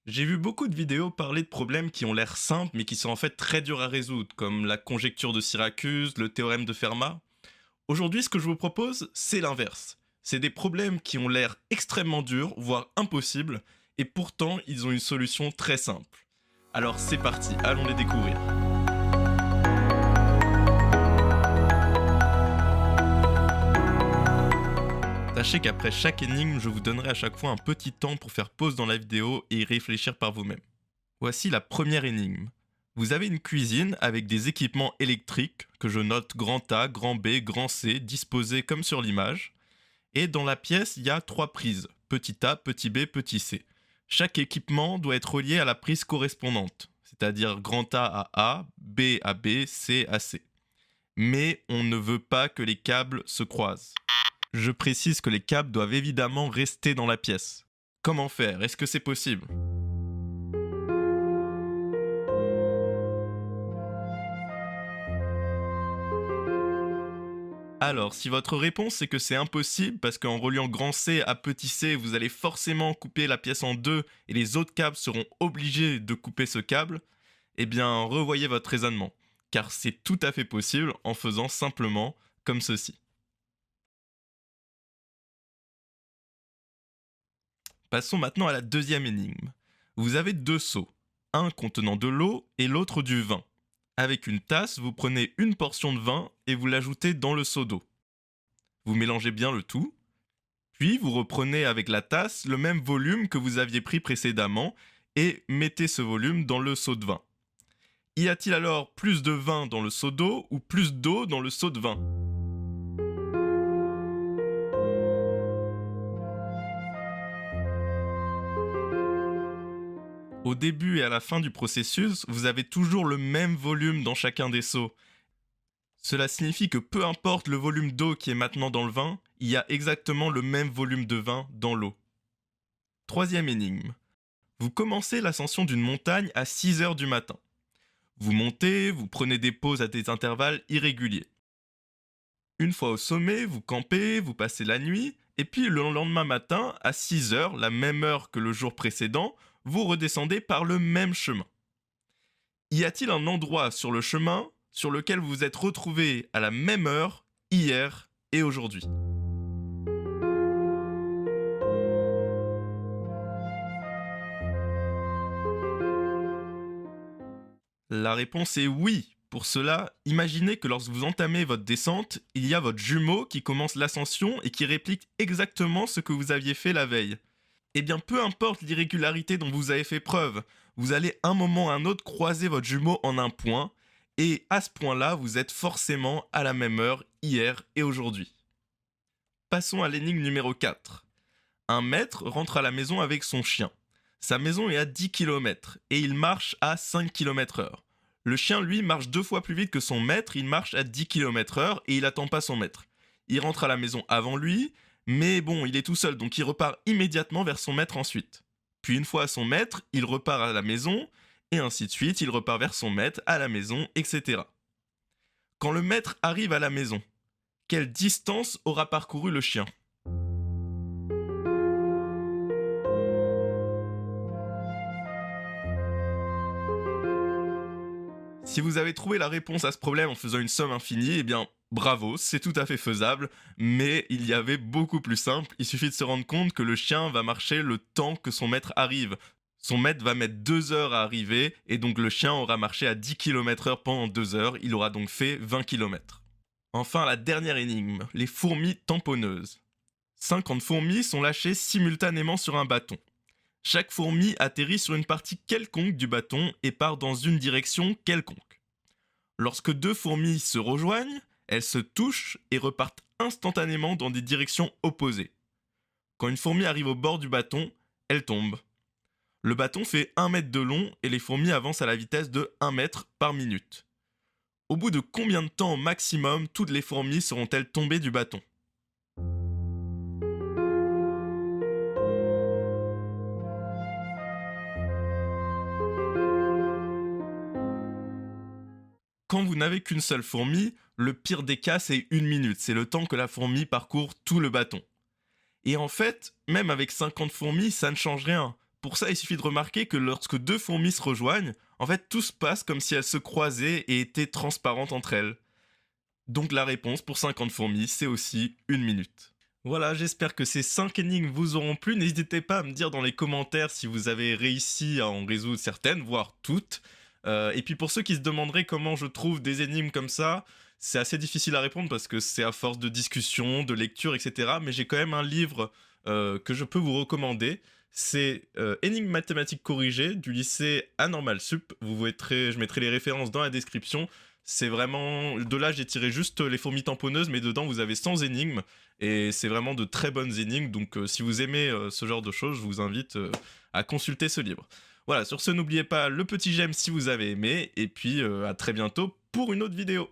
J'ai vu beaucoup de vidéos parler de problèmes qui ont l'air simples mais qui sont en fait très durs à résoudre, comme la conjecture de Syracuse, le théorème de Fermat. Aujourd'hui, ce que je vous propose, c'est l'inverse. C'est des problèmes qui ont l'air extrêmement durs, voire impossibles, et pourtant ils ont une solution très simple. Alors c'est parti, allons les découvrir. Sachez qu'après chaque énigme, je vous donnerai à chaque fois un petit temps pour faire pause dans la vidéo et y réfléchir par vous-même. Voici la première énigme. Vous avez une cuisine avec des équipements électriques que je note grand A, grand B, grand C disposés comme sur l'image. Et dans la pièce, il y a trois prises, petit a, petit b, petit c. Chaque équipement doit être relié à la prise correspondante, c'est-à-dire grand A à A, B à B, C à C. Mais on ne veut pas que les câbles se croisent. Je précise que les câbles doivent évidemment rester dans la pièce. Comment faire? Est-ce que c'est possible? Alors, si votre réponse c'est que c'est impossible parce qu'en reliant grand C à petit c, vous allez forcément couper la pièce en deux et les autres câbles seront obligés de couper ce câble, eh bien, revoyez votre raisonnement, car c'est tout à fait possible en faisant simplement comme ceci. Passons maintenant à la deuxième énigme. Vous avez deux seaux, un contenant de l'eau et l'autre du vin. Avec une tasse, vous prenez une portion de vin et vous l'ajoutez dans le seau d'eau. Vous mélangez bien le tout. Puis vous reprenez avec la tasse le même volume que vous aviez pris précédemment et mettez ce volume dans le seau de vin. Y a-t-il alors plus de vin dans le seau d'eau ou plus d'eau dans le seau de vin? Au début et à la fin du processus, vous avez toujours le même volume dans chacun des seaux. Cela signifie que peu importe le volume d'eau qui est maintenant dans le vin, il y a exactement le même volume de vin dans l'eau. Troisième énigme. Vous commencez l'ascension d'une montagne à 6 heures du matin. Vous montez, vous prenez des pauses à des intervalles irréguliers. Une fois au sommet, vous campez, vous passez la nuit, et puis le lendemain matin, à 6 heures, la même heure que le jour précédent, vous redescendez par le même chemin. Y a-t-il un endroit sur le chemin sur lequel vous vous êtes retrouvé à la même heure, hier et aujourd'hui? La réponse est oui. Pour cela, imaginez que lorsque vous entamez votre descente, il y a votre jumeau qui commence l'ascension et qui réplique exactement ce que vous aviez fait la veille. Eh bien, peu importe l'irrégularité dont vous avez fait preuve, vous allez un moment ou un autre croiser votre jumeau en un point, et à ce point-là, vous êtes forcément à la même heure hier et aujourd'hui. Passons à l'énigme numéro 4. Un maître rentre à la maison avec son chien. Sa maison est à 10 km et il marche à 5 km/h. Le chien, lui, marche deux fois plus vite que son maître, il marche à 10 km/h et il attend pas son maître. Il rentre à la maison avant lui, mais bon, il est tout seul, donc il repart immédiatement vers son maître ensuite. Puis une fois à son maître, il repart à la maison, et ainsi de suite, il repart vers son maître, à la maison, etc. Quand le maître arrive à la maison, quelle distance aura parcouru le chien? Si vous avez trouvé la réponse à ce problème en faisant une somme infinie, eh bien bravo, c'est tout à fait faisable, mais il y avait beaucoup plus simple, il suffit de se rendre compte que le chien va marcher le temps que son maître arrive. Son maître va mettre 2 heures à arriver, et donc le chien aura marché à 10 km/h pendant 2 heures, il aura donc fait 20 km. Enfin, la dernière énigme, les fourmis tamponneuses. 50 fourmis sont lâchées simultanément sur un bâton. Chaque fourmi atterrit sur une partie quelconque du bâton et part dans une direction quelconque. Lorsque deux fourmis se rejoignent, elles se touchent et repartent instantanément dans des directions opposées. Quand une fourmi arrive au bord du bâton, elle tombe. Le bâton fait 1 mètre de long et les fourmis avancent à la vitesse de 1 mètre par minute. Au bout de combien de temps au maximum toutes les fourmis seront-elles tombées du bâton? Quand vous n'avez qu'une seule fourmi, le pire des cas c'est 1 minute, c'est le temps que la fourmi parcourt tout le bâton. Et en fait, même avec 50 fourmis, ça ne change rien, Pour ça, il suffit de remarquer que lorsque deux fourmis se rejoignent, en fait, tout se passe comme si elles se croisaient et étaient transparentes entre elles. Donc la réponse pour 50 fourmis, c'est aussi 1 minute. Voilà, j'espère que ces 5 énigmes vous auront plu. N'hésitez pas à me dire dans les commentaires si vous avez réussi à en résoudre certaines, voire toutes. Et puis pour ceux qui se demanderaient comment je trouve des énigmes comme ça, c'est assez difficile à répondre parce que c'est à force de discussion, de lecture, etc. Mais j'ai quand même un livre que je peux vous recommander. C'est Énigmes mathématiques corrigées du lycée Anormal Sup. Je mettrai les références dans la description. C'est vraiment... De là, j'ai tiré juste les fourmis tamponneuses, mais dedans, vous avez 100 énigmes. Et c'est vraiment de très bonnes énigmes. Donc, si vous aimez ce genre de choses, je vous invite à consulter ce livre. Voilà, sur ce, n'oubliez pas le petit j'aime si vous avez aimé. Et puis, à très bientôt pour une autre vidéo.